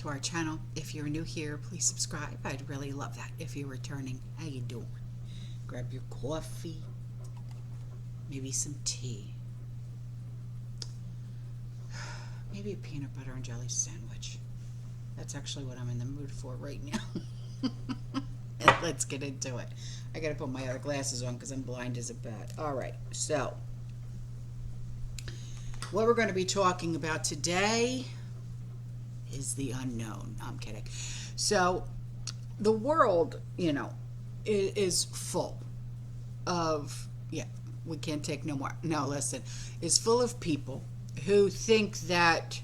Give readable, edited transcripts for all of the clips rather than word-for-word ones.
to our channel. If you're new here, please subscribe. I'd really love that. If you're returning, how you doing? Grab your coffee, maybe some tea, maybe a peanut butter and jelly sandwich. That's actually what I'm in the mood for right now. Let's get into it. I gotta put my other glasses on because I'm blind as a bat. All right, so what we're going to be talking about today is the unknown. No, I'm kidding. So the world, is full of, we can't take no more. No, listen, is full of people who think that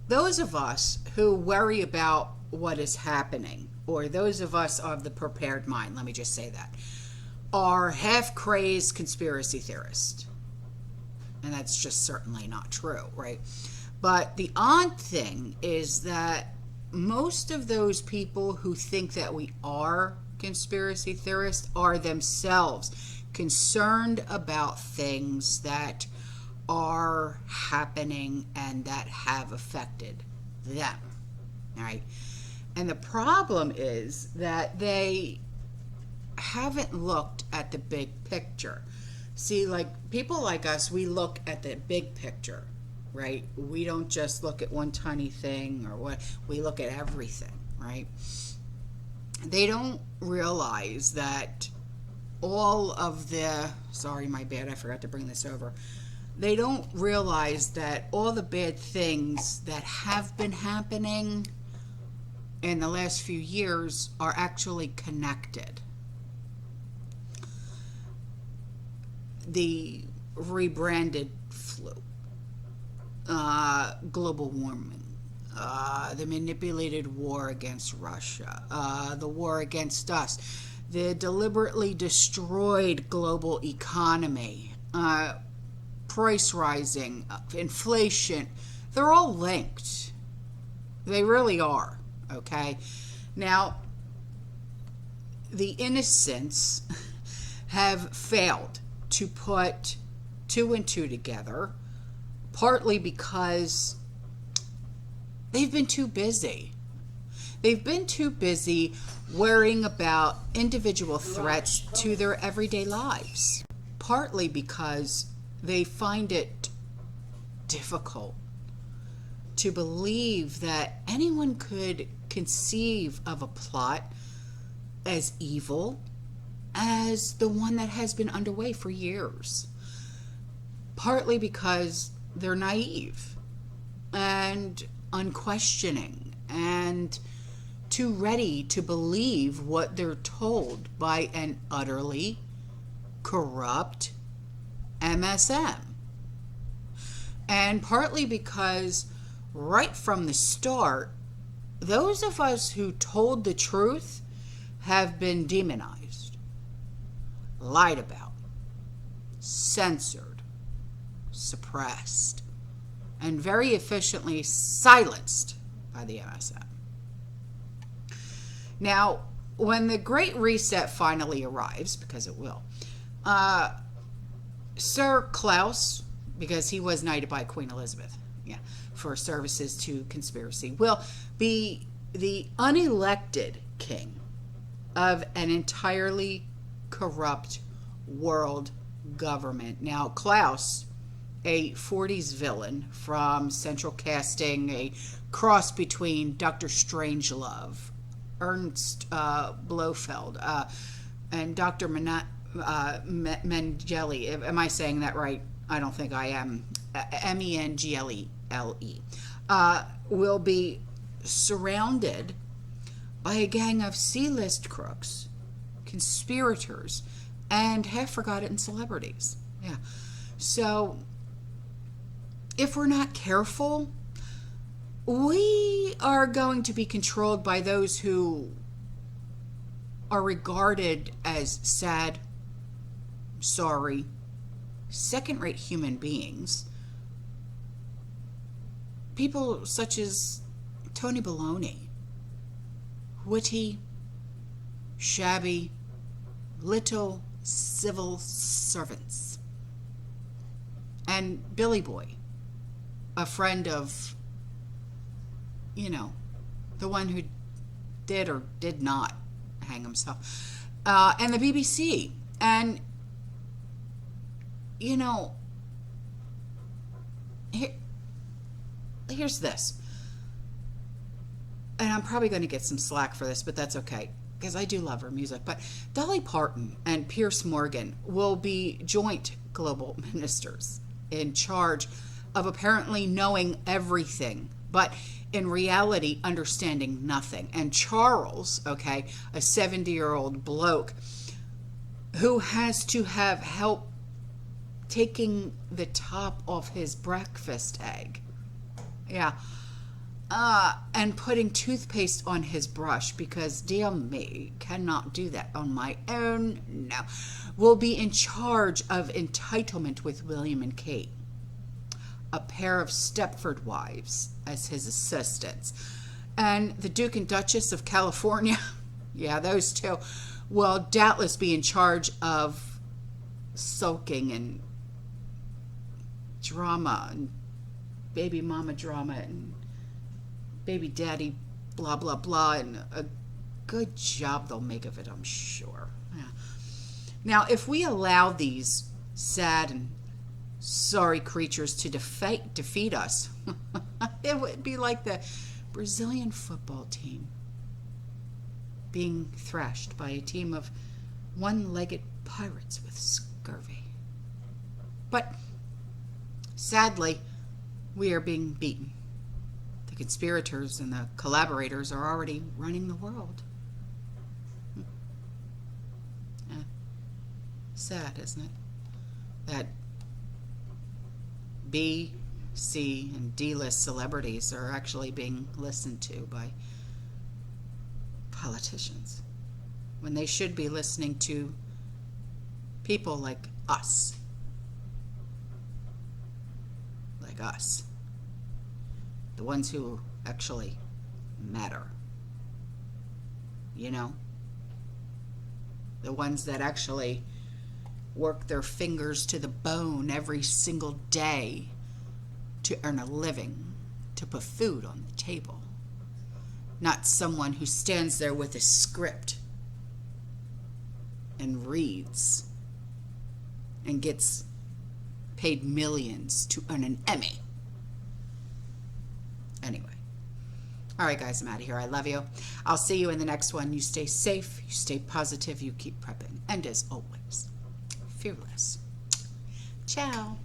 those of us who worry about what is happening, or those of us of the prepared mind, let me just say that, are half-crazed conspiracy theorists. And that's just certainly not true, right? But the odd thing is that most of those people who think that we are conspiracy theorists are themselves concerned about things that are happening and that have affected them, all right? And the problem is that they haven't looked at the big picture. See, like people like us, we look at the big picture, right? We don't just look at one tiny thing or what, we look at everything, right? They don't realize that all of the, sorry, my bad, I forgot to bring this over. They don't realize that all the bad things that have been happening in the last few years are actually connected. The rebranded flu, global warming, the manipulated war against Russia, the war against us, the deliberately destroyed global economy, price rising, inflation, they're all linked. They really are, okay? Now, the innocents have failed to put two and two together, partly because they've been too busy. They've been too busy worrying about individual threats to their everyday lives, partly because they find it difficult to believe that anyone could conceive of a plot as evil as the one that has been underway for years. Partly because they're naive and unquestioning and too ready to believe what they're told by an utterly corrupt MSM. And partly because right from the start, those of us who told the truth have been demonized, lied about, censored, suppressed, and very efficiently silenced by the MSM. Now, when the Great Reset finally arrives, because it will, Sir Klaus, because he was knighted by Queen Elizabeth, for services to conspiracy, will be the unelected king of an entirely corrupt world government. Now, Klaus, a 40s villain from Central Casting, a cross between Dr. Strangelove, Ernst Blofeld, and Dr. Mengele. Am I saying that right? I don't think I am. Mengle, will be surrounded by a gang of C-list crooks, conspirators, and half-forgotten celebrities. So, if we're not careful, we are going to be controlled by those who are regarded as sad, sorry, second-rate human beings. People such as Tony Baloney, witty, shabby, little civil servants. And Billy Boy, a friend of, the one who did or did not hang himself, and the BBC. And, you know, here's this. And I'm probably going to get some slack for this, but that's okay, because I do love her music. But Dolly Parton and Piers Morgan will be joint global ministers in charge of apparently knowing everything, but in reality understanding nothing. And Charles, okay, a 70-year-old bloke who has to have help taking the top off his breakfast egg, yeah, and putting toothpaste on his brush, because dear me, cannot do that on my own. No, will be in charge of entitlement with William and Kate, a pair of Stepford wives, as his assistants. And the Duke and Duchess of California, yeah, those two, will doubtless be in charge of sulking and drama and baby mama drama and baby daddy blah blah blah, and a good job they'll make of it, I'm sure. Yeah. Now, if we allow these sad and sorry creatures to defeat us, it would be like the Brazilian football team being thrashed by a team of one-legged pirates with scurvy. But sadly, we are being beaten. The conspirators and the collaborators are already running the world. Sad, isn't it? That B, C, and D-list celebrities are actually being listened to by politicians, when they should be listening to people like us. Like us. The ones who actually matter. You know? The ones that actually work their fingers to the bone every single day to earn a living, to put food on the table. Not someone who stands there with a script and reads and gets paid millions to earn an Emmy. Anyway. All right, guys, I'm out of here. I love you. I'll see you in the next one. You stay safe, you stay positive, you keep prepping. And as always, fearless. Ciao.